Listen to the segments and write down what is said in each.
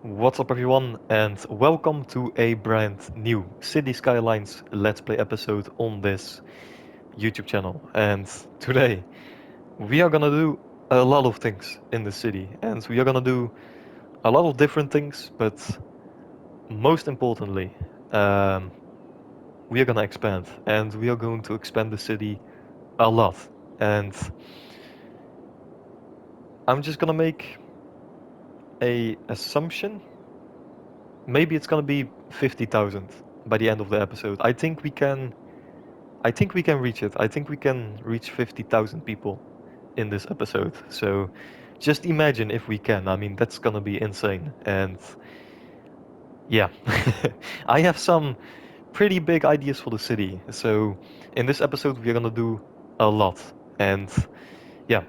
What's up everyone and welcome to a brand new City Skylines Let's Play episode on this YouTube channel. And today we are gonna do a lot of things in the city and we are gonna do a lot of different things, but most importantly, um, we are gonna expand and we are going to expand the city a lot. And I'm just gonna make a assumption. Maybe it's gonna be 50,000 by the end of the episode. I think we can reach it. I think we can reach 50,000 people in this episode. So just imagine if we can. I mean, that's gonna be insane. And yeah, I have some pretty big ideas for the city. So in this episode, we're gonna do a lot. And yeah,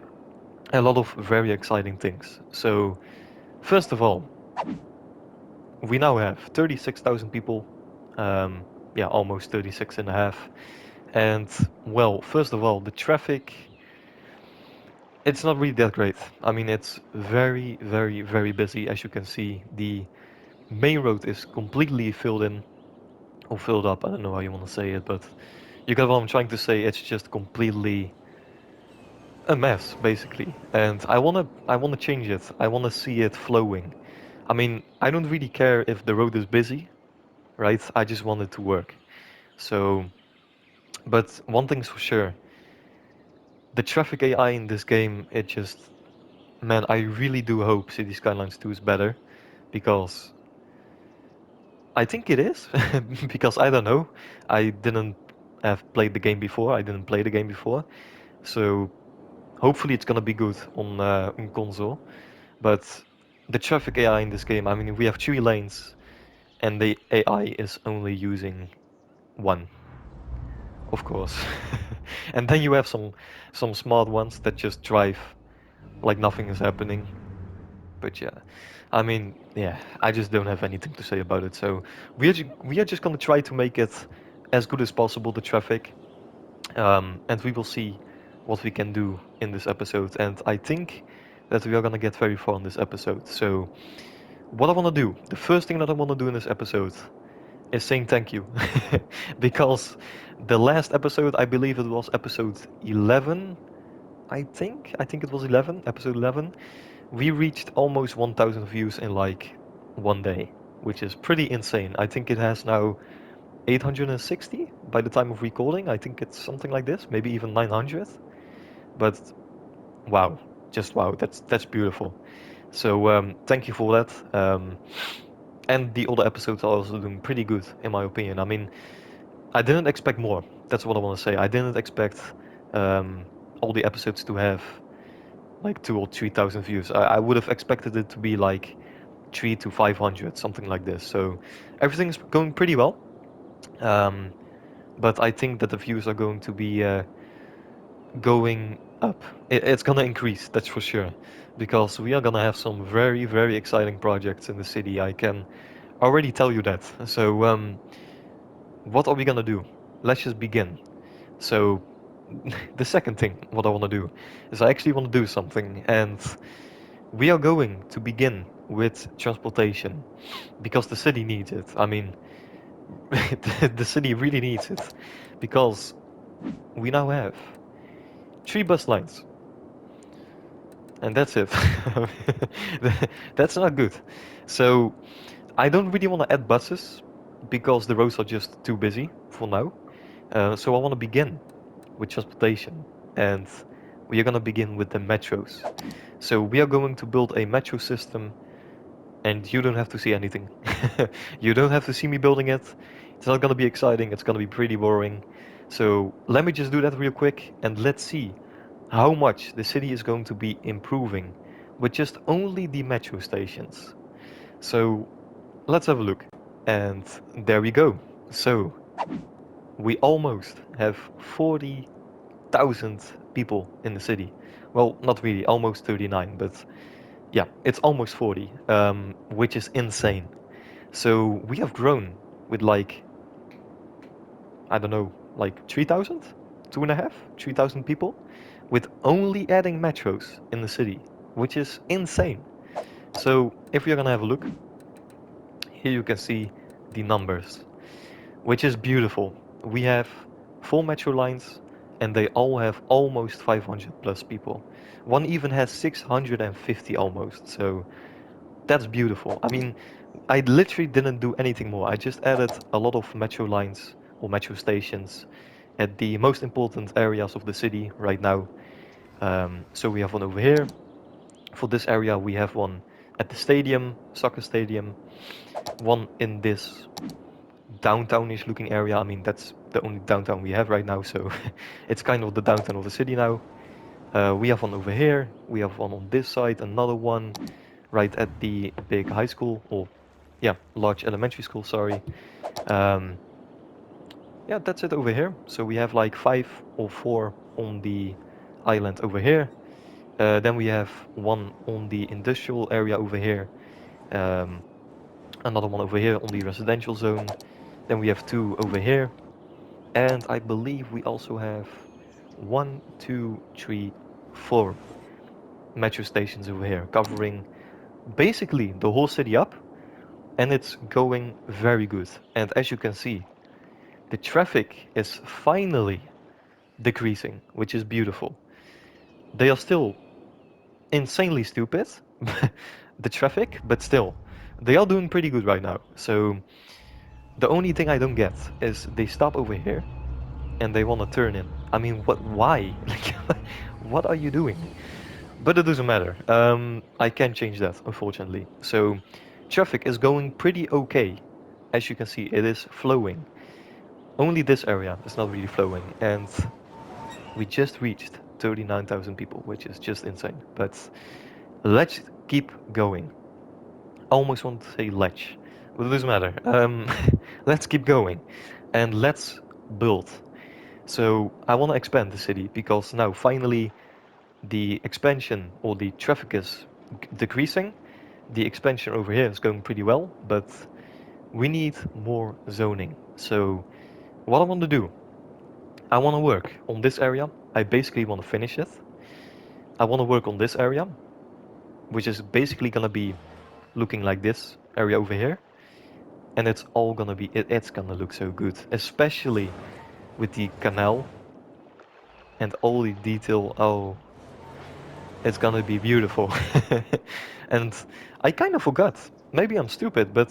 a lot of very exciting things. So first of all, we now have 36,000 people. Um, yeah, almost 36 and a half. And well, first of all, the traffic, it's not really that great. I mean, it's very, very, very busy. As you can see, the main road is completely filled in or filled up. I don't know how you want to say it, but you get what I'm trying to say. It's just completely a mess, basically. And I wanna change it. I wanna see it flowing. I mean, I don't really care if the road is busy, right? I just want it to work. So, but one thing's for sure, the traffic AI in this game, it just, man, I really do hope City Skylines 2 is better because I think it is. Because I don't know. I didn't have played the game before. I didn't play the game before. So hopefully it's gonna be good on console. But the traffic AI in this game, I mean, we have 3 lanes and the AI is only using one, of course. And then you have some smart ones that just drive like nothing is happening. But yeah, I mean, yeah, I just don't have anything to say about it. So we are just gonna try to make it as good as possible, the traffic, and we will see what we can do in this episode. And I think that we are gonna get very far in this episode. So what I wanna do, the first thing that I wanna do in this episode is saying thank you, because the last episode, I believe it was episode 11. I think it was 11, episode 11. We reached almost 1,000 views in like one day, which is pretty insane. I think it has now 860 by the time of recording. I think it's something like this, maybe even 900. But wow, just wow, that's beautiful. So thank you for that. And the other episodes are also doing pretty good, in my opinion. I mean, I didn't expect more. That's what I want to say. I didn't expect um, all the episodes to have like 2 or 3 thousand views. I would have expected it to be like 3 to 500, something like this. So everything's going pretty well. Um, but I think that the views are going to be going up. It's gonna increase, that's for sure, because we are gonna have some very, very exciting projects in the city. I can already tell you that. So what are we gonna do? Let's just begin. So the second thing, what I want to do, is I actually want to do something, and we are going to begin with transportation because the city needs it. I mean, the city really needs it because we now have 3 bus lines, and that's it. That's not good. So I don't really want to add buses because the roads are just too busy for now. So I want to begin with transportation, and we are going to begin with the metros. So we are going to build a metro system, and you don't have to see anything. You don't have to see me building it. It's not going to be exciting. It's going to be pretty boring. So let me just do that real quick, and let's see how much the city is going to be improving with just only the metro stations. So let's have a look. And there we go. So we almost have 40,000 people in the city. Well, not really, almost 39, but yeah, it's almost 40, which is insane. So we have grown with like, I don't know, like 3,000? 2.5? 3,000 people? With only adding metros in the city, which is insane. So if we're gonna have a look, Here you can see the numbers, which is beautiful. We have 4 metro lines, and they all have almost 500 plus people. One even has 650 almost, so that's beautiful. I mean, I literally didn't do anything more. I just added a lot of metro lines or metro stations at the most important areas of the city right now. So we have one over here. For this area, we have one at the stadium, soccer stadium, one in this downtownish looking area. I mean, that's the only downtown we have right now, so it's kind of the downtown of the city now. We have one over here. We have one on this side, another one right at the big high school, or yeah, large elementary school, sorry. Um, yeah, that's it over here. So we have like 5 or 4 on the island over here. Then we have one on the industrial area over here. Um, Another one over here on the residential zone. Then we have 2 over here. And I believe we also have 1, 2, 3, 4 metro stations over here, covering basically the whole city up. And it's going very good. And as you can see, the traffic is finally decreasing, which is beautiful. They are still insanely stupid, the traffic, but still, they are doing pretty good right now. So the only thing I don't get is they stop over here and they want to turn in. I mean, what? Why? Like, what are you doing? But it doesn't matter. I can change that, unfortunately. So traffic is going pretty okay. As you can see, it is flowing. Only this area is not really flowing, and we just reached 39,000 people, which is just insane. But let's keep going. I almost want to say let's, but it doesn't matter. Let's keep going, and let's build. So I want to expand the city because now finally the expansion or the traffic is decreasing. The expansion over here is going pretty well, but we need more zoning. So what I want to do, I want to work on this area. I basically want to finish it. I want to work on this area, which is basically gonna be looking like this area over here. And it's all gonna be, it's gonna look so good, especially with the canal and all the detail. Oh, it's gonna be beautiful. And I kind of forgot, maybe I'm stupid, but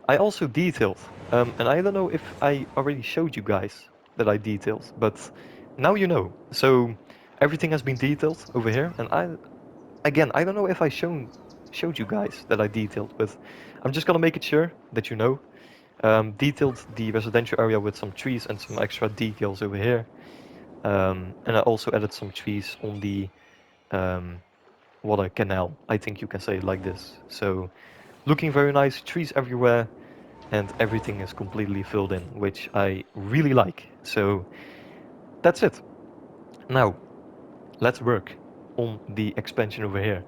I also detailed. And I don't know if I already showed you guys that I detailed, but now you know. So everything has been detailed over here, and I don't know if I showed you guys that I detailed, but I'm just gonna make it sure that you know. Detailed the residential area with some trees and some extra details over here. And I also added some trees on the um, water canal. I think you can say it like this. So looking very nice, trees everywhere, and everything is completely filled in, which I really like. So that's it. Now let's work on the expansion over here.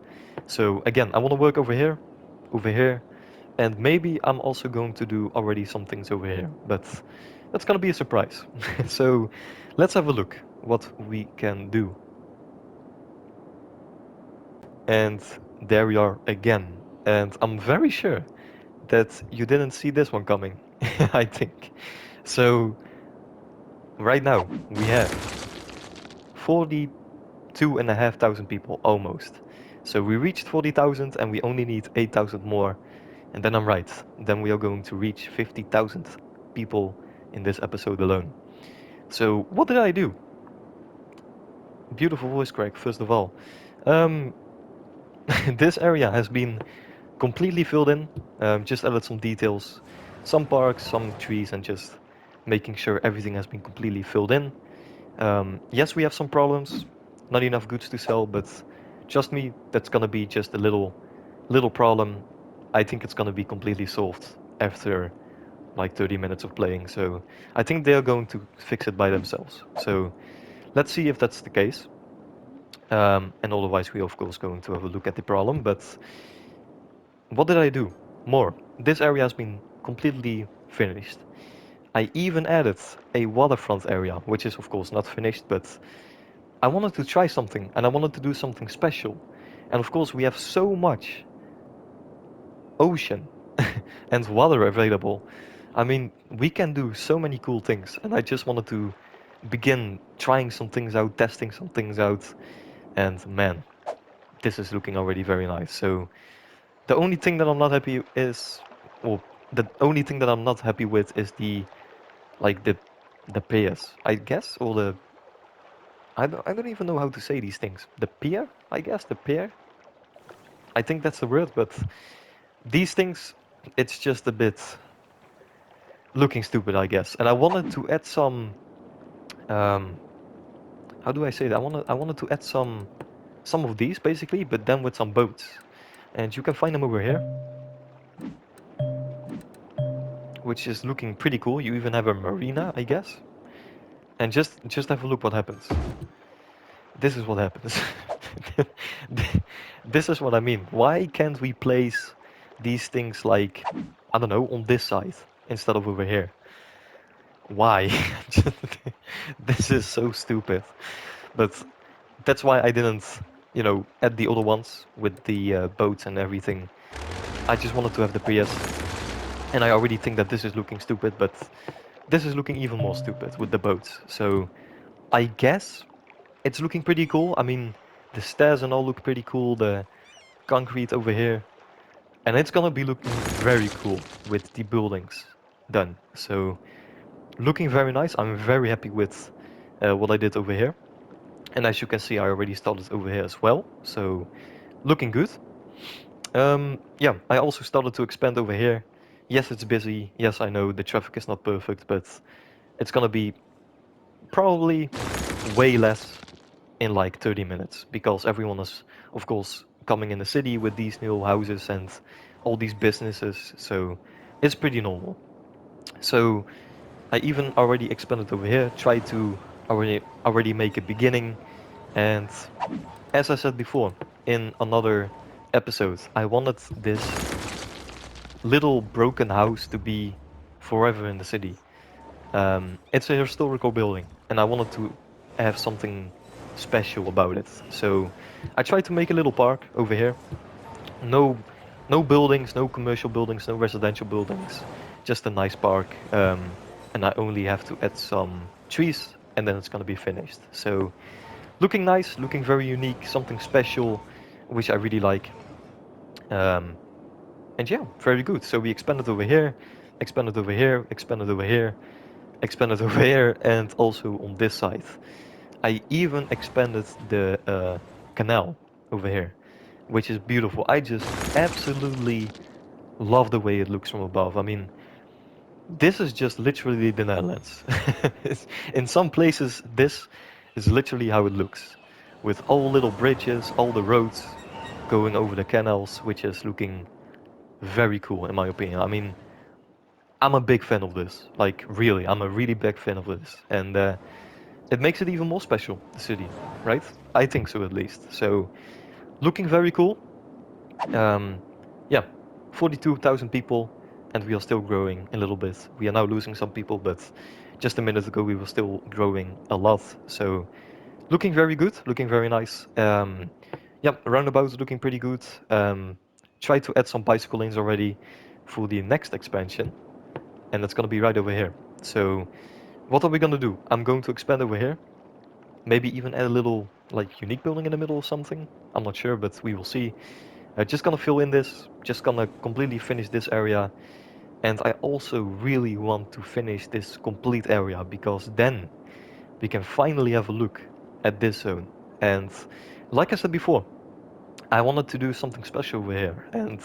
So again, I want to work over here, and maybe I'm also going to do already some things over here, but that's gonna be a surprise. So let's have a look what we can do. And there we are again. And I'm very sure that you didn't see this one coming, I think. So right now we have 42,500 people almost. So we reached 40,000 and we only need 8,000 more. And then I'm right. Then we are going to reach 50,000 people in this episode alone. So what did I do? Beautiful voice crack, first of all. Um, this area has been completely filled in. Just added some details, some parks, some trees, and just making sure everything has been completely filled in. Yes, we have some problems, not enough goods to sell, but trust me, that's gonna be just a little problem. I think it's gonna be completely solved after like 30 minutes of playing. So I think they are going to fix it by themselves. So let's see if that's the case. And otherwise, we of course going to have a look at the problem. But what did I do? More. This area has been completely finished. I even added a waterfront area, which is of course not finished, but I wanted to try something and I wanted to do something special. And of course, we have so much ocean and water available. I mean, we can do so many cool things, and I just wanted to begin trying some things out, testing some things out, and man, this is looking already very nice. So the only thing that I'm not happy is, well, the only thing that I'm not happy with is the like the piers, I guess, or the I don't even know how to say these things. The pier, I guess, the pier. I think that's the word, but these things, it's just a bit looking stupid, I guess. And I wanted to add some, um, how do I say that? I wanted to add some of these basically, but then with some boats. And you can find them over here, which is looking pretty cool. You even have a marina, I guess. And just have a look what happens. This is what happens. This is what I mean. Why can't we place these things like, I don't know, on this side instead of over here? Why? This is so stupid. But that's why I didn't, add the other ones with the boats and everything. I just wanted to have the Prius. And I already think that this is looking stupid, but this is looking even more stupid with the boats. So I guess it's looking pretty cool. I mean, the stairs and all look pretty cool. The concrete over here. And it's gonna be looking very cool with the buildings done. So looking very nice. I'm very happy with what I did over here. And as you can see, I already started over here as well. So looking good. Yeah, I also started to expand over here. Yes, it's busy. Yes, I know the traffic is not perfect, but it's gonna be probably way less in like 30 minutes because everyone is, of course, coming in the city with these new houses and all these businesses. So it's pretty normal. So I even already expanded over here, tried to already make a beginning, and as I said before in another episode, I wanted this little broken house to be forever in the city. It's a historical building, and I wanted to have something special about it. So I tried to make a little park over here. No, no buildings, no commercial buildings, no residential buildings. Just a nice park. And I only have to add some trees, and then it's gonna be finished. So looking nice, looking very unique, something special, which I really like. Um, and yeah, very good. So we expanded over here, expanded over here, expanded over here, expanded over here, and also on this side. I even expanded the canal over here, which is beautiful. I just absolutely love the way it looks from above. I mean, this is just literally the Netherlands. In some places, this is literally how it looks, with all little bridges, all the roads going over the canals, which is looking very cool in my opinion. I mean, I'm a big fan of this. Like, really, I'm a really big fan of this. And it makes it even more special, the city, right? I think so, at least. So, looking very cool. Um, yeah, 42,000 people, and we are still growing a little bit. We are now losing some people, but just a minute ago we were still growing a lot. So, looking very good, looking very nice. Yeah, roundabouts looking pretty good. Try to add some bicycle lanes already for the next expansion, and it's gonna be right over here. So, what are we gonna do? I'm going to expand over here. Maybe even add a little like unique building in the middle or something. I'm not sure, but we will see. Just gonna fill in this, just gonna completely finish this area. And I also really want to finish this complete area because then we can finally have a look at this zone. And like I said before, I wanted to do something special over here. And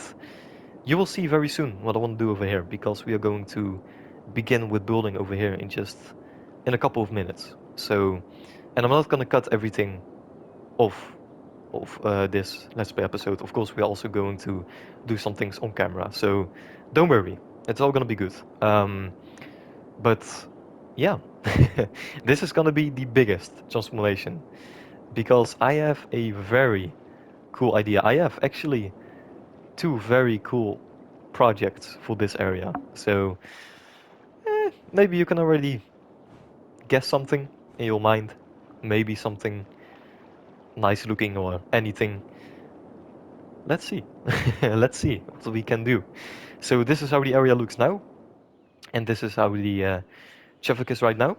you will see very soon what I want to do over here because we are going to begin with building over here in a couple of minutes. So, and I'm not gonna cut everything off of this Let's Play episode. Of course, we're also going to do some things on camera, so don't worry, it's all gonna be good. But yeah, this is gonna be the biggest transformation because I have a very cool idea. I have actually two very cool projects for this area, so maybe you can already guess something in your mind, maybe something nice looking or anything. let's see. Let's see what we can do. So this is how the area looks now, and this is how the traffic is right now.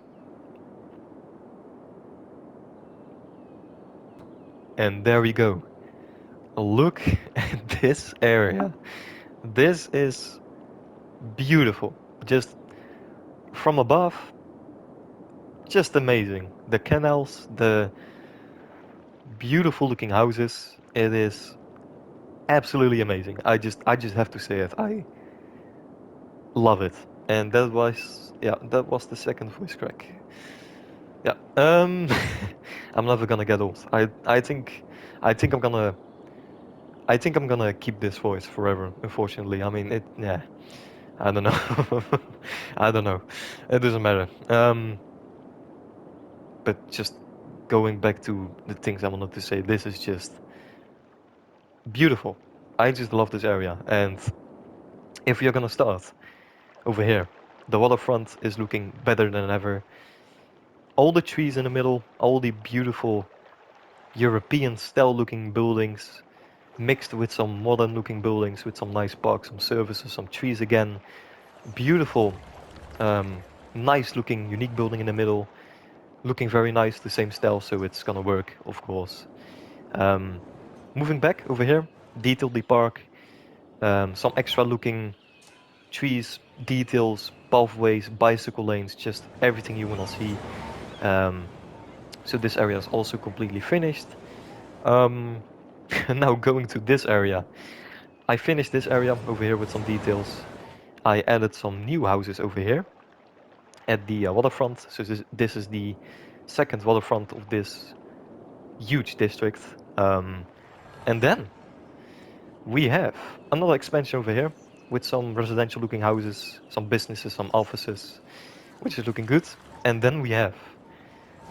And there we go. Look at this area. This is beautiful. Just from above, just amazing. The canals, the beautiful looking houses. It is absolutely amazing. I just have to say it. I love it. And that was, yeah, that was the second voice crack. Yeah. I'm never gonna get old. I think I'm gonna I think I'm gonna keep this voice forever, unfortunately. I mean, yeah, I don't know. I don't know. It doesn't matter. But just going back to the things I wanted to say, this is just beautiful. I just love this area. And if you're gonna start over here, the waterfront is looking better than ever. All the trees in the middle, all the beautiful European style looking buildings, mixed with some modern looking buildings, with some nice parks, some services, some trees again. Beautiful, nice looking, unique building in the middle. Looking very nice, the same style, so it's gonna work, of course. Um, moving back over here, detailed the park, some extra looking trees, details, pathways, bicycle lanes, just everything you wanna see. Um, so this area is also completely finished. Now going to this area. I finished this area over here with some details. I added some new houses over here at the waterfront. So this is the second waterfront of this huge district. And then we have another expansion over here with some residential looking houses, some businesses, some offices, which is looking good. And then we have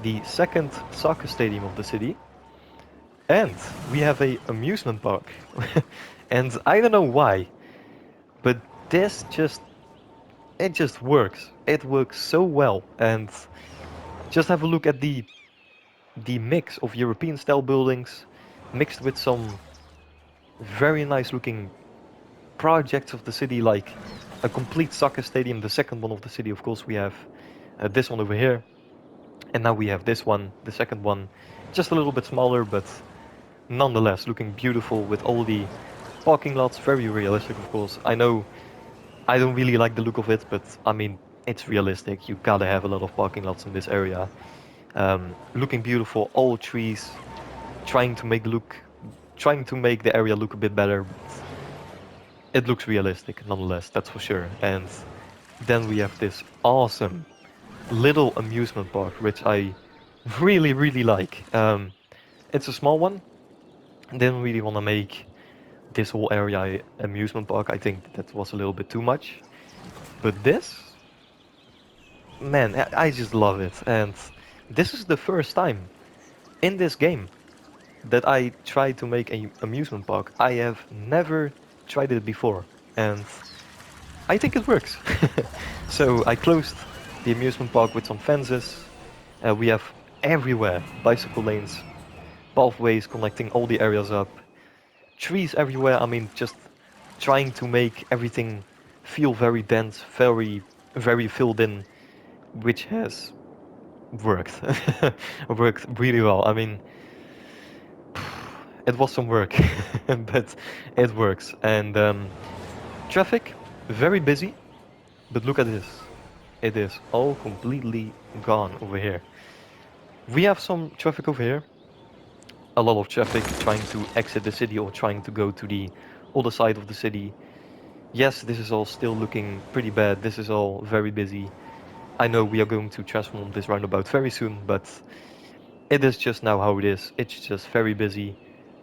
the second soccer stadium of the city. And we have a amusement park. And I don't know why, but this just it just works. It works so well. And just have a look at the mix of European style buildings mixed with some very nice looking projects of the city, like a complete soccer stadium, the second one of the city. Of course, we have this one over here, and now we have this one, the second one, just a little bit smaller, but nonetheless looking beautiful with all the parking lots, very realistic, of course. I know I don't really like the look of it, but I mean, it's realistic. You gotta have a lot of parking lots in this area. Looking beautiful, all trees, trying to make the area look a bit better. It looks realistic, nonetheless, that's for sure. And then we have this awesome little amusement park, which I really, really like. It's a small one. Didn't really want to make this whole area a amusement park. I think that was a little bit too much. But this, man, I just love it. And this is the first time in this game that I tried to make an amusement park. I have never tried it before, and I think it works. So I closed the amusement park with some fences. We have everywhere bicycle lanes, pathways connecting all the areas up, trees everywhere. I mean, just trying to make everything feel very dense, very, very filled in, which has worked. Worked really well. I mean, it was some work, but it works. And traffic, very busy, but look at this. It is all completely gone over here. We have some traffic over here. A lot of traffic trying to exit the city or trying to go to the other side of the city. Yes, this is all still looking pretty bad. This is all very busy. I know we are going to transform this roundabout very soon, but it is just now how it is. It's just very busy,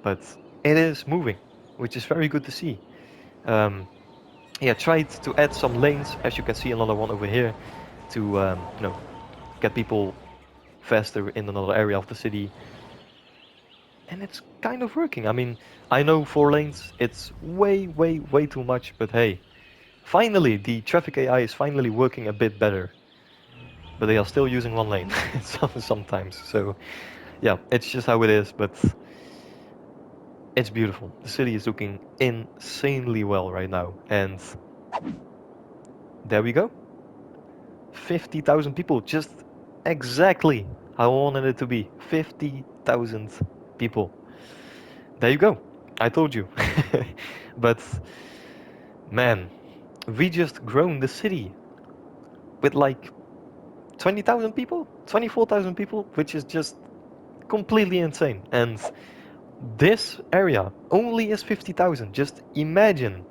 but it is moving, which is very good to see. Yeah, tried to add some lanes, as you can see another one over here, to get people faster in another area of the city. And it's kind of working. I mean, I know 4 lanes, it's way, way, way too much, but hey, finally, the traffic AI is finally working a bit better. But they are still using 1 lane sometimes. So yeah, it's just how it is. But It's beautiful. The city is looking insanely well right now. And there we go. 50,000 people, just exactly how I wanted it to be. 50,000 people. There you go. I told you. But man, we just grown the city with like 20,000 people, 24,000 people, which is just completely insane. And this area only is 50,000. Just imagine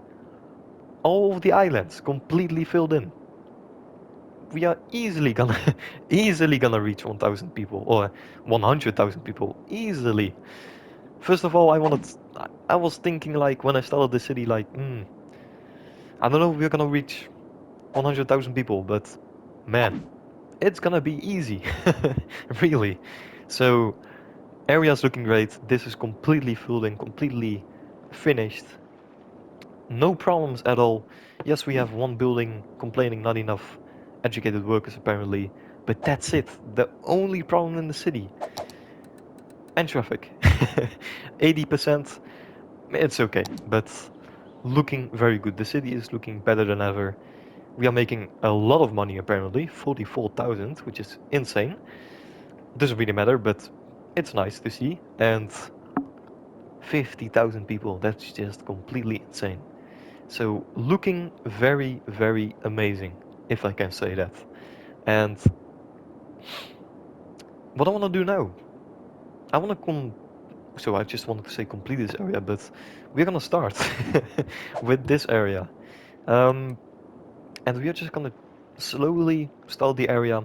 all of the islands completely filled in. We are easily gonna easily gonna reach 1,000 people or 100,000 people easily. First of all, I was thinking like when I started the city like, I don't know if we're gonna reach 100,000 people, but man, it's gonna be easy, really. So area's looking great. This is completely filled in, completely finished. No problems at all. Yes, we have one building complaining not enough educated workers apparently, but that's it. The only problem in the city. And traffic. 80%, it's okay, but looking very good. The city is looking better than ever. We are making a lot of money apparently, 44,000, which is insane. Doesn't really matter, but it's nice to see. And 50,000 people, that's just completely insane. So looking very, very amazing, if I can say that. And what I want to do now, I want to so I just wanted to say complete this area, but we're gonna start with this area. Um, and we are just gonna slowly start the area,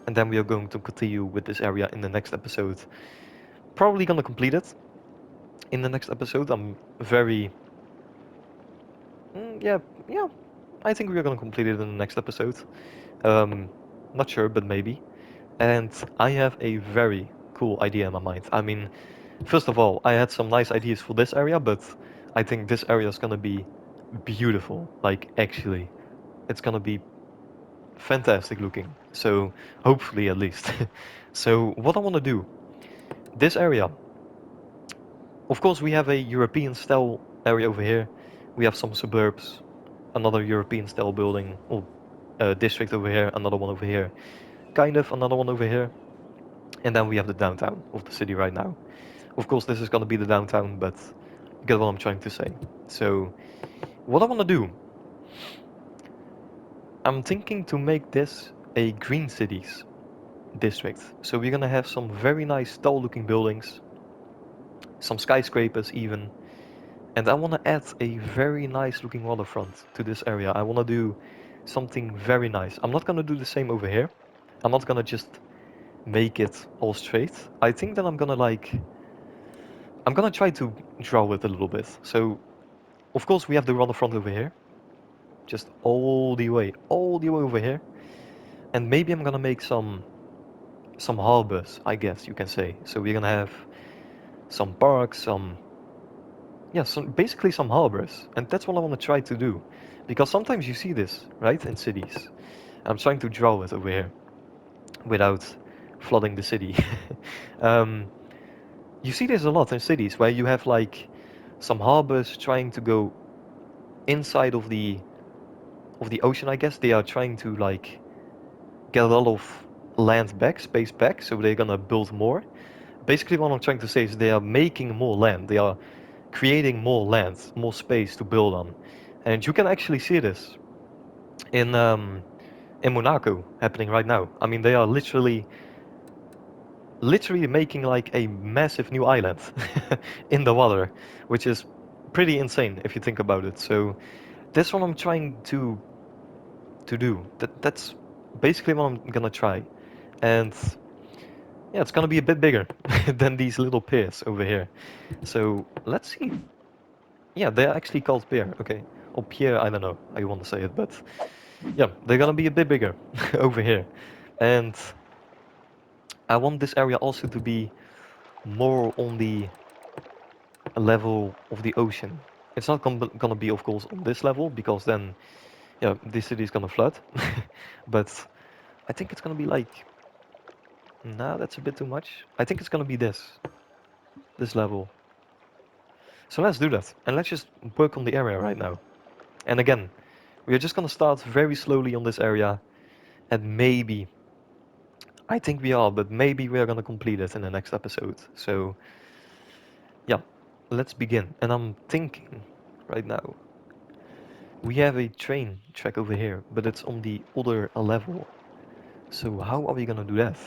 and then we are going to continue with this area in the next episode. Probably gonna complete it in the next episode. I'm very, yeah, yeah. I think we are gonna complete it in the next episode. Um, not sure, but maybe. And I have a very cool idea in my mind. I mean, first of all, I had some nice ideas for this area, but I think this area is gonna be beautiful. Like, actually, it's gonna be fantastic looking. So, hopefully, at least. So, what I want to do, this area, of course, we have a European style area over here. We have some suburbs, another European style building, or district over here, another one over here, kind of another one over here. And then we have the downtown of the city right now. Of course, this is going to be the downtown, but you get what I'm trying to say. So, what I want to do, I'm thinking to make this a green cities district. So we're going to have some very nice tall looking buildings, some skyscrapers even, and I want to add a very nice looking waterfront to this area. I want to do something very nice. I'm not going to do the same over here. I'm not going to just make it all straight. I think that I'm gonna try to draw it a little bit. So, of course, we have the waterfront over here, just all the way over here, and maybe I'm gonna make some harbors, I guess you can say. So we're gonna have some parks, some basically some harbors, and that's what I want to try to do, because sometimes you see this right in cities. I'm trying to draw it over here without flooding the city. um, you see this a lot in cities where you have like some harbors trying to go inside of the ocean, I guess. They are trying to like get a lot of land back, space back, so they're gonna build more. Basically, what I'm trying to say is they are making more land. They are creating more land, more space to build on, and you can actually see this in Monaco happening right now. I mean, they are literally making like a massive new island in the water, which is pretty insane if you think about it. So that's what I'm trying to do. That's basically what I'm gonna try. And yeah, it's gonna be a bit bigger than these little piers over here. So let's see. Yeah, they're actually called pier. Okay, or pier. I don't know how you want to say it, but yeah, they're gonna be a bit bigger over here. And I want this area also to be more on the level of the ocean. It's not gonna be, of course, on this level because then, yeah, this city is gonna flood. But I think it's gonna be like, nah, that's a bit too much. I think it's gonna be this level. So let's do that, and let's just work on the area right now. And again, we are just gonna start very slowly on this area, and maybe, I think we are, but maybe we are gonna complete it in the next episode. So yeah, let's begin. And I'm thinking right now, we have a train track over here, but it's on the other level. So how are we gonna do that?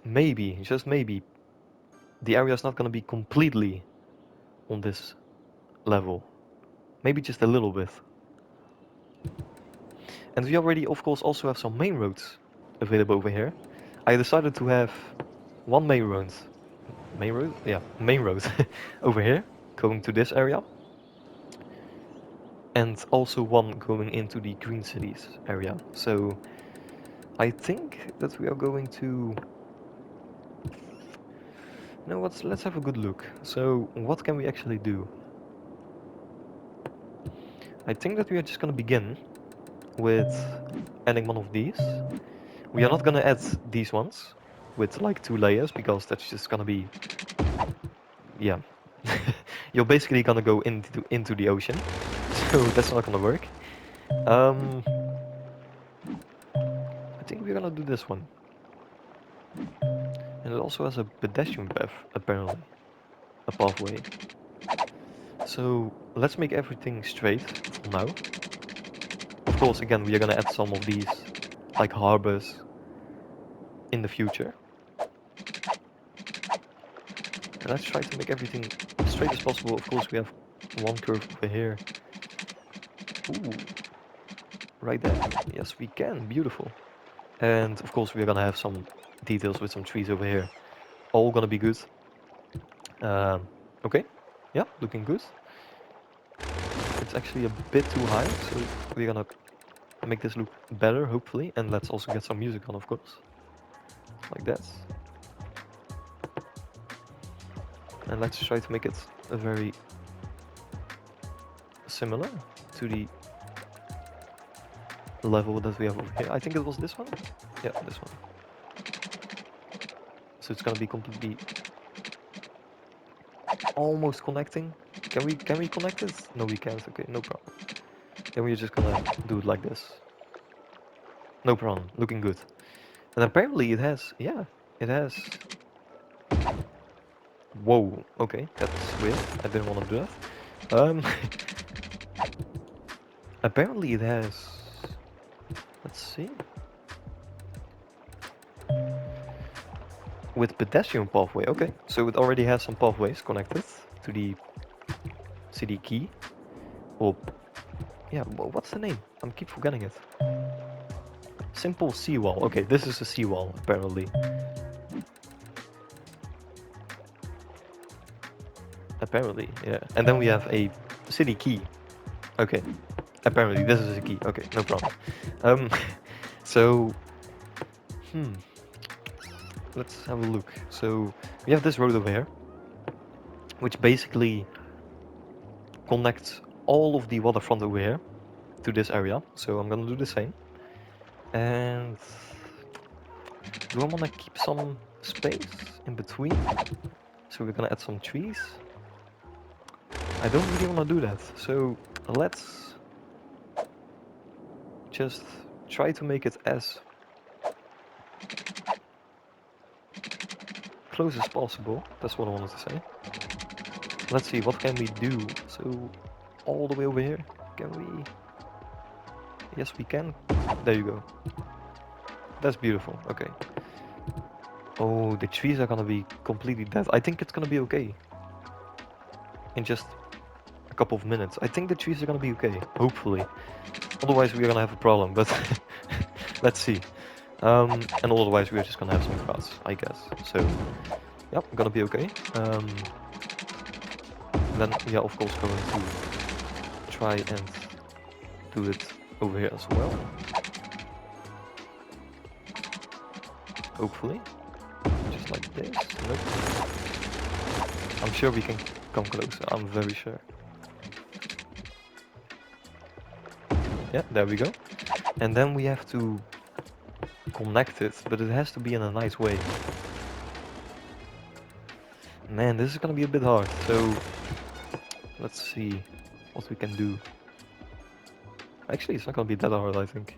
Maybe, just maybe, the area is not gonna be completely on this level. Maybe just a little bit. And we already, of course, also have some main roads available over here. I decided to have one main road over here, going to this area. And also one going into the Green Cities area. So I think that we are going to... You know what, let's have a good look. So what can we actually do? I think that we are just gonna begin with adding one of these. We are not gonna add these ones with like 2 layers because that's just gonna be... Yeah. You're basically gonna go into the ocean. So that's not gonna work. I think we're gonna do this one. And it also has a pedestrian path, apparently. A pathway. So let's make everything straight for now. Of course, again, we are gonna add some of these, like harbors, in the future. And let's try to make everything straight as possible. Of course, we have one curve over here. Ooh, right there. Yes, we can. Beautiful. And of course, we're gonna have some details with some trees over here. All gonna be good. Okay. Yeah, looking good. It's actually a bit too high, so we're gonna make this look better, hopefully. And let's also get some music on, of course. Like that. And let's try to make it a very similar to the level that we have over here. I think it was this one? Yeah, this one. So it's gonna be completely almost connecting. Can we connect it? No, we can't. Okay, no problem. Then we're just gonna do it like this. No problem. Looking good. And apparently it has, yeah, it has... Whoa, okay, that's weird. I didn't want to do that. Apparently it has... Let's see. With pedestrian pathway, okay. So it already has some pathways connected to the city key. Or, yeah, what's the name? I keep forgetting it. Simple seawall. Okay, this is a seawall, apparently. Apparently, yeah. And then we have a city key. Okay. Apparently, this is a key. Okay, no problem. So... Let's have a look. So, we have this road over here, which basically connects all of the waterfront over here to this area. So I'm gonna do the same. And do I wanna keep some space in between? So we're gonna add some trees. I don't really wanna do that. So let's just try to make it as close as possible. That's what I wanted to say. Let's see, what can we do? So all the way over here, can we? Yes, we can. There you go. That's beautiful. Okay. Oh, the trees are gonna be completely dead. I think it's gonna be okay. In just a couple of minutes. I think the trees are gonna be okay. Hopefully. Otherwise we're gonna have a problem, but let's see. And otherwise we're just gonna have some grass, I guess. So, yep, gonna be okay. Then, yeah, of course, going to try and do it over here as well. Hopefully. Just like this. Nope. I'm sure we can come closer, I'm very sure. Yeah, there we go. And then we have to connect it, but it has to be in a nice way. Man, this is gonna be a bit hard. So let's see what we can do. Actually, it's not gonna be that hard, I think.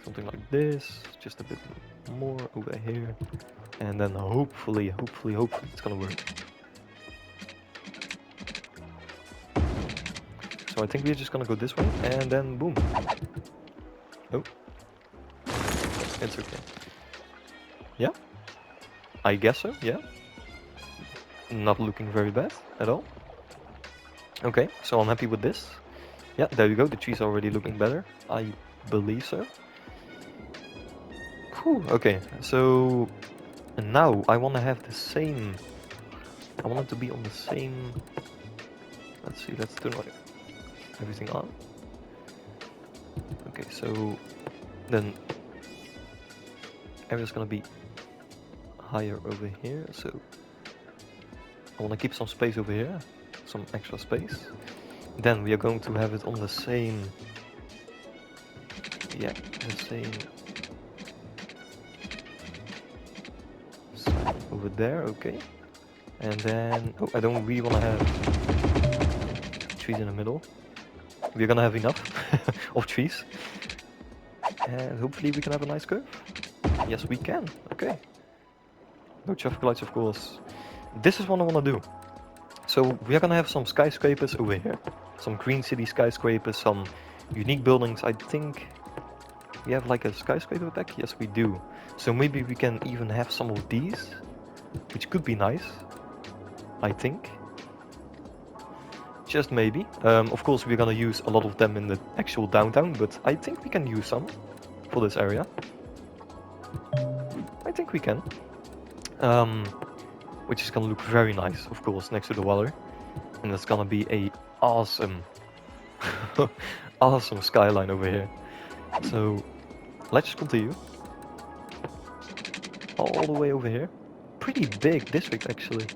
Something like this, just a bit more over here, and then hopefully it's gonna work. So I think we're just gonna go this way, and then boom. Oh, it's okay. Yeah, I guess so. Yeah, not looking very bad at all. Okay, so I'm happy with this. Yeah, there you go. The trees are already looking better. I believe so. Whew, okay, so now I want to have the same. I want it to be on the same. Let's see. Let's turn everything on. Okay, so then area's gonna be higher over here. So I want to keep some space over here, some extra space. Then we are going to have it on the same. Yeah, the same. Over there, okay. And then, oh, I don't really want to have trees in the middle. We're gonna have enough of trees. And hopefully we can have a nice curve. Yes, we can. Okay. No traffic lights, of course. This is what I want to do. So we are gonna have some skyscrapers over here. Some green city skyscrapers, some unique buildings. I think we have like a skyscraper back. Yes, we do. So maybe we can even have some of these, which could be nice. I think. Just maybe. Of course, we're gonna use a lot of them in the actual downtown, but I think we can use some for this area. I think we can. Which is gonna look very nice, of course, next to the water. And it's gonna be a awesome, awesome skyline over here. So let's just continue. All the way over here. Pretty big district, actually.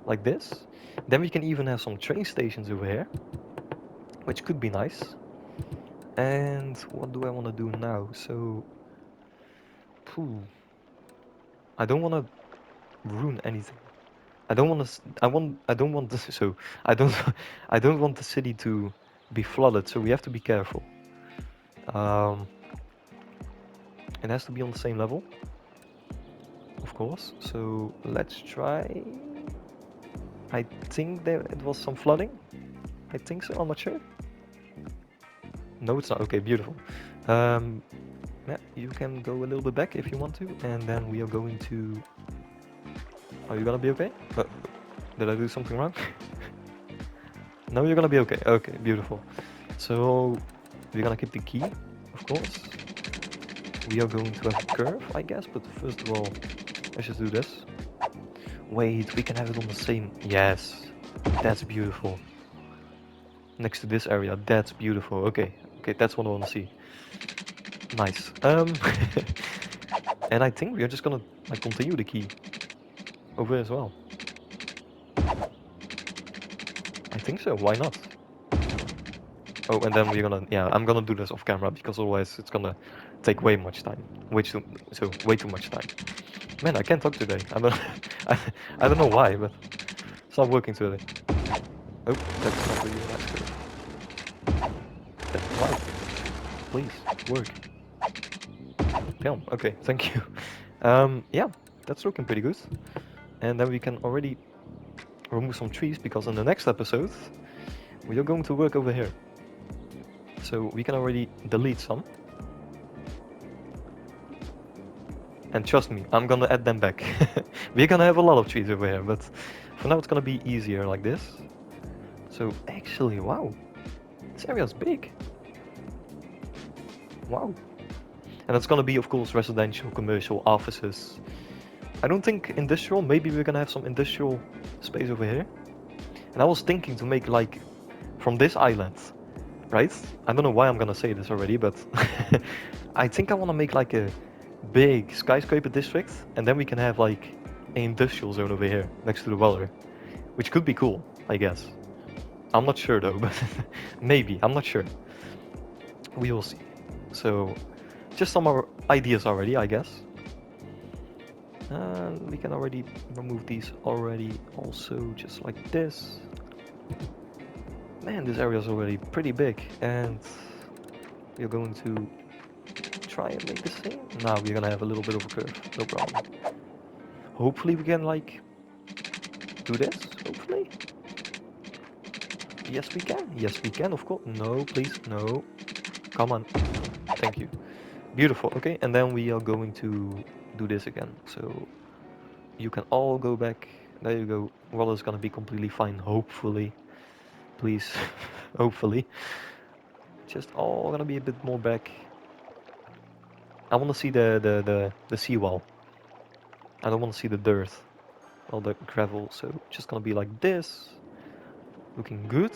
Like this. Then we can even have some train stations over here, which could be nice. And what do I want to do now? So, I don't want to ruin anything. I don't want to. I don't want this. So I don't. I don't want the city to be flooded. So we have to be careful. It has to be on the same level, of course. So let's try. I think there it was some flooding. I think so. I'm not sure. No, it's not. Okay, beautiful. Yeah, you can go a little bit back if you want to, and then we are going to. Are you gonna be okay? Did I do something wrong? No, you're gonna be okay. Okay, beautiful. So we're gonna keep the key, of course. We are going to have a curve, I guess, but first of all, let's just do this. Wait, we can have it on the same. Yes, that's beautiful. Next to this area, that's beautiful. Okay, okay, that's what I want to see. Nice. And I think we are just gonna like continue the key over as well. I think so. Why not? Oh, and then we're gonna. Yeah, I'm gonna do this off camera because otherwise it's gonna take way much time. Way too much time. Man, I can't talk today. I don't know why, but it's not working today. Oh, that's not really nice. Why? Please work. Damn. Okay, thank you. Yeah, that's looking pretty good. And then we can already remove some trees because in the next episode we are going to work over here. So we can already delete some. And trust me, I'm gonna add them back. We're gonna have a lot of trees over here, but for now it's gonna be easier like this. So actually, wow, this area is big. Wow. And it's gonna be, of course, residential, commercial, offices. I don't think industrial. Maybe we're gonna have some industrial space over here. And I was thinking to make like from this island, right? I don't know why I'm gonna say this already, but I think I want to make like a big skyscraper district, and then we can have like an industrial zone over here next to the water, which could be cool, I guess. I'm not sure though, but maybe. I'm not sure. We will see. So, just some more ideas already, I guess. We can already remove these already also, just like this. Man, this area is already pretty big, and we're going to try and make the same. Now we're gonna have a little bit of a curve, no problem. Hopefully we can like do this, hopefully. Yes we can, of course. No, please, no. Come on, thank you. Beautiful, okay, and then we are going to do this again. So you can all go back, there you go. Roller is gonna be completely fine, hopefully. Please, hopefully. Just all gonna be a bit more back. I wanna see the seawall. I don't wanna see the dirt. All the gravel, so just gonna be like this. Looking good.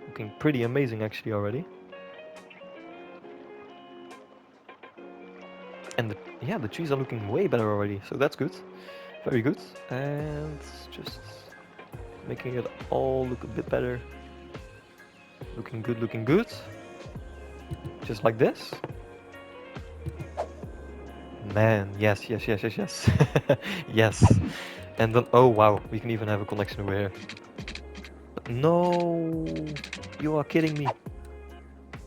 Looking pretty amazing actually already. And yeah, the trees are looking way better already, so that's good. Very good. And just making it all look a bit better. Looking good, looking good. Just like this. Man, yes. Yes. And then, oh wow, we can even have a connection over here. No, you are kidding me.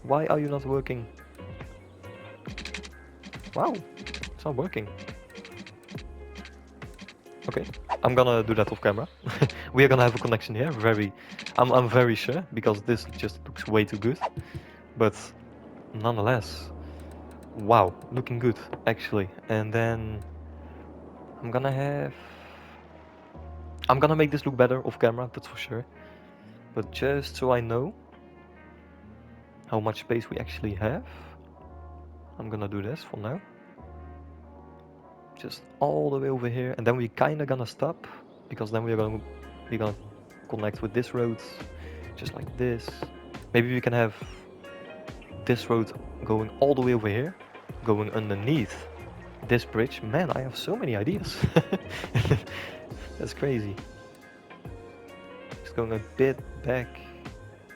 Why are you not working? Wow, it's not working. Okay, I'm gonna do that off camera. We are gonna have a connection here, I'm very sure, because this just looks way too good. But nonetheless, wow, looking good, actually. And then I'm gonna make this look better off camera, that's for sure. But just so I know how much space we actually have, I'm gonna do this for now. Just all the way over here, and then we kinda gonna stop, because then we're gonna connect with this road, just like this. Maybe we can have this road going all the way over here, going underneath this bridge. Man, I have so many ideas. That's crazy. Just going a bit back,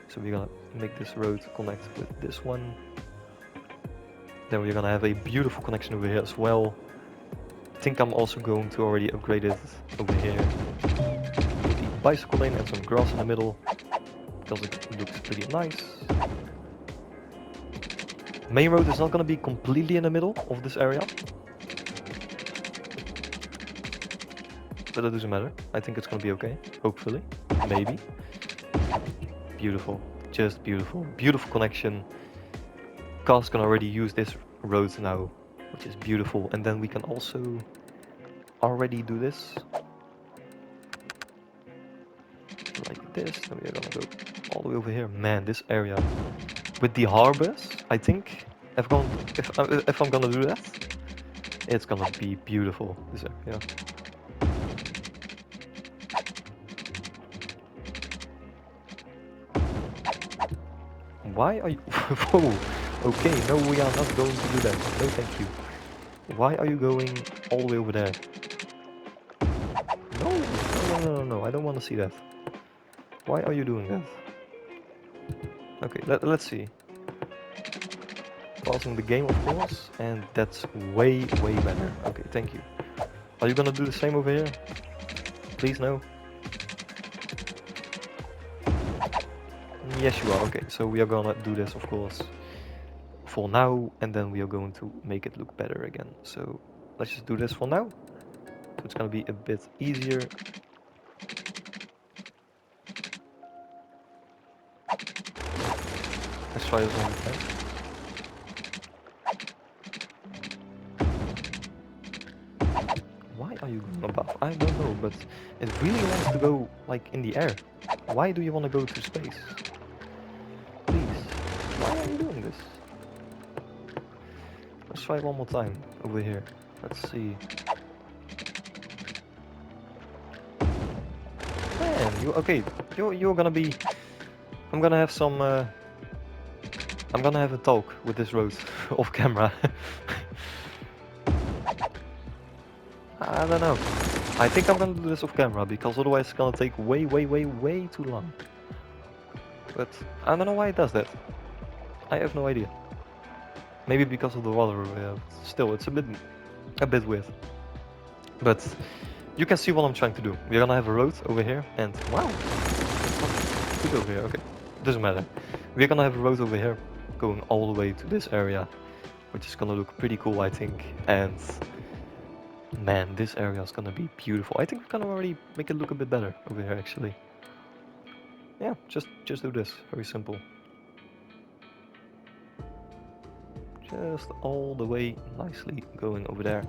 so we're gonna make this road connect with this one. Then we're gonna have a beautiful connection over here as well. I think I'm also going to already upgrade it over here. The bicycle lane and some grass in the middle, because it looks pretty nice. Main road is not going to be completely in the middle of this area, but it doesn't matter. I think it's going to be okay, hopefully, maybe. Beautiful, just beautiful. Beautiful connection. Cars can already use this road now, which is beautiful. And then we can also already do this like this. Then we are gonna go all the way over here. Man, this area with the harbors, I think if I'm gonna do that, it's gonna be beautiful, this area. Why are you... Whoa, okay, no, we are not going to do that. No, thank you. Why are you going all the way over there? No, I don't want to see that. Why are you doing that? Okay, let's see. Pausing the game, of course, and that's way better. Okay, thank you. Are you gonna do the same over here? Please, no? Yes, you are. Okay, so we are gonna do this, of course, for now, and then we are going to make it look better again. So let's just do this for now. So it's gonna be a bit easier. Let's try this one more time. Why are you going above? I don't know, but it really wants to go like in the air. Why do you want to go to space? Please, why are you doing this? Let's try it one more time over here. Let's see. Man, you're gonna be... I'm gonna have some... I'm gonna have a talk with this road off camera. I don't know. I think I'm gonna do this off camera, because otherwise it's gonna take way too long. But I don't know why it does that. I have no idea. Maybe because of the water, still, it's a bit weird. But you can see what I'm trying to do. We're gonna have a road over here, and wow, it's not good over here. Okay, doesn't matter. We're gonna have a road over here, going all the way to this area, which is gonna look pretty cool, I think. And man, this area is gonna be beautiful. I think we can already make it look a bit better over here, actually. Yeah, just do this. Very simple. Just all the way nicely going over there.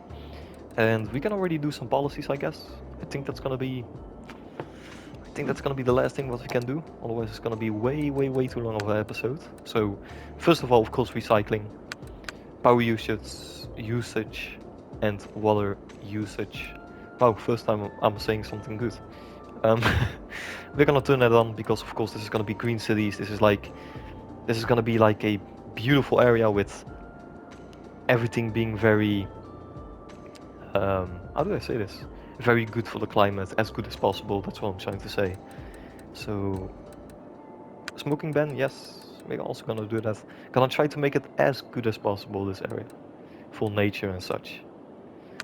And we can already do some policies, I guess. I think that's gonna be the last thing what we can do. Otherwise it's gonna be way too long of an episode. So first of all, of course, recycling, power usage and water usage. Wow, first time I'm saying something good. We're gonna turn that on because of course this is gonna be green cities. This is gonna be like a beautiful area with everything being very how do I say this? Very good for the climate, as good as possible. That's what I'm trying to say. So smoking ban, yes, we're also gonna do that. Gonna try to make it as good as possible, this area, for nature and such.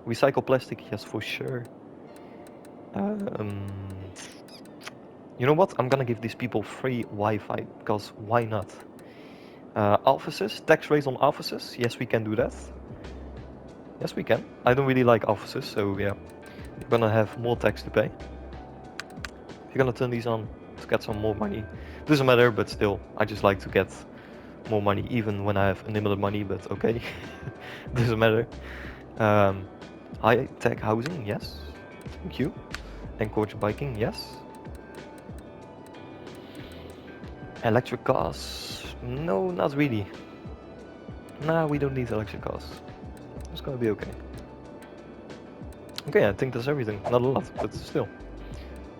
Recycle plastic, yes, for sure. You know what? I'm gonna give these people free Wi-Fi, because why not? Offices, tax rates on offices, yes, we can do that. Yes, we can. I don't really like offices, so yeah, we're gonna have more tax to pay. We're gonna turn these on to get some more money. Doesn't matter, but still, I just like to get more money, even when I have unlimited money, but okay. Doesn't matter. High-tech housing, yes. Thank you. Encourage biking, yes. Electric cars? No, not really. Nah, we don't need electric cars. It's gonna be okay. Okay, I think that's everything. Not a lot, but still.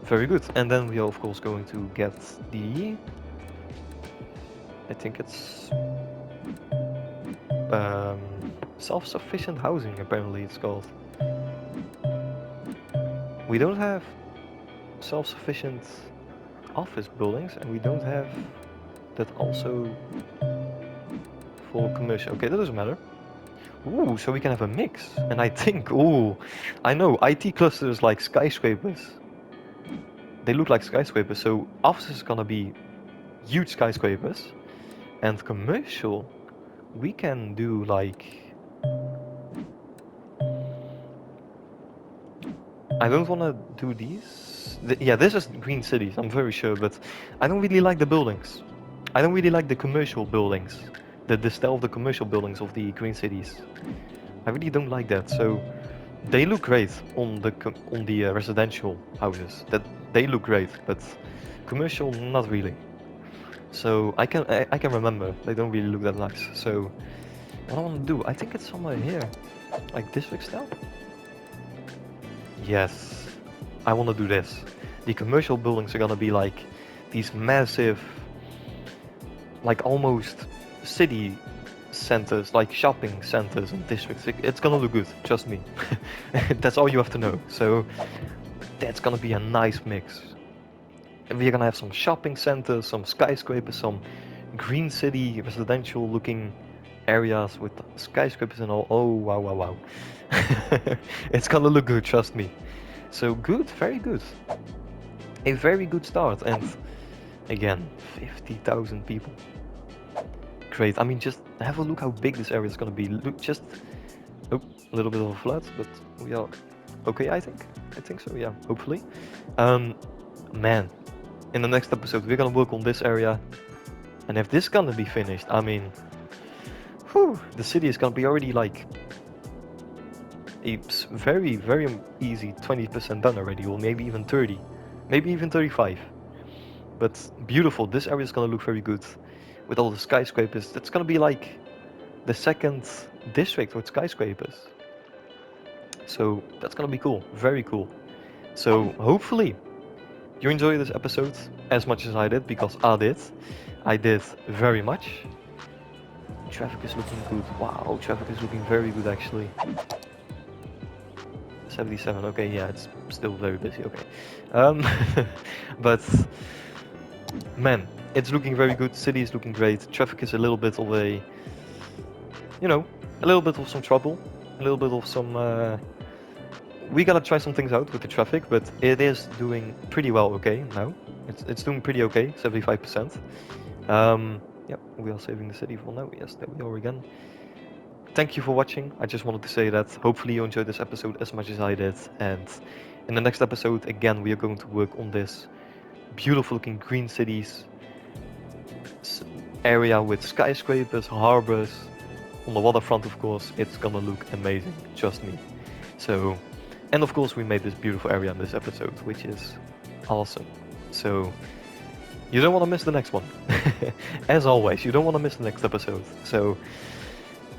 Very good. And then we are of course going to get the... I think it's... self-sufficient housing, apparently it's called. We don't have self-sufficient office buildings, and we don't have that also for commercial. Okay, that doesn't matter. Ooh, so we can have a mix. And I think, ooh, I know, IT clusters like skyscrapers. They look like skyscrapers, so office is gonna be huge skyscrapers. And commercial, we can do like... I don't want to do these. Yeah, this is green cities, I'm very sure, but I don't really like the buildings. I don't really like the commercial buildings. The style of the commercial buildings of the green cities. I really don't like that. So they look great on the residential houses. That they look great, but commercial not really. So I can remember they don't really look that nice. So what I want to do, I think it's somewhere here, like district style. Yes, I want to do this. The commercial buildings are gonna be like these massive, like almost city centers, like shopping centers and districts. It's gonna look good, trust me. That's all you have to know. So that's gonna be a nice mix. And we're gonna have some shopping centers, some skyscrapers, some green city residential looking areas with skyscrapers and all. Oh wow wow wow. It's gonna look good, trust me. So good, very good. A very good start, and again, 50,000 people. Great. I mean, just have a look how big this area is gonna be. Look, just oh, a little bit of a flood, but we are okay. I think so. Yeah, hopefully. Man, in the next episode we're gonna work on this area, and if this is gonna be finished, I mean, whew, the city is gonna be already like a very easy 20% done already, or maybe even 30, maybe even 35. But beautiful. This area is gonna look very good with all the skyscrapers. That's gonna be like the second district with skyscrapers. So that's gonna be cool, very cool. So hopefully you enjoy this episode as much as I did, because I did very much. Traffic is looking good. Wow, traffic is looking very good actually. 77, okay, yeah, it's still very busy, okay. But man, it's looking very good. City is looking great. Traffic is a little bit of a you know, a little bit of some trouble, a little bit of some. We gotta try some things out with the traffic, but it is doing pretty well. Okay, now it's doing pretty okay, 75%. Yep, we are saving the city for now. Yes, there we are again. Thank you for watching. I just wanted to say that hopefully you enjoyed this episode as much as I did. And in the next episode, again, we are going to work on this beautiful looking green cities area with skyscrapers, harbors, on the waterfront, of course. It's gonna look amazing, trust me. So, and of course, we made this beautiful area in this episode, which is awesome. So, you don't want to miss the next one. As always, you don't want to miss the next episode. So,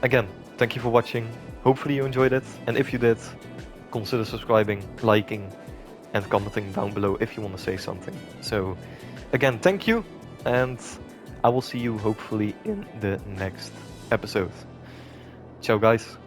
again, thank you for watching. Hopefully you enjoyed it. And if you did, consider subscribing, liking, and commenting down below if you want to say something. So, again, thank you. And I will see you hopefully in the next episode. Ciao, guys.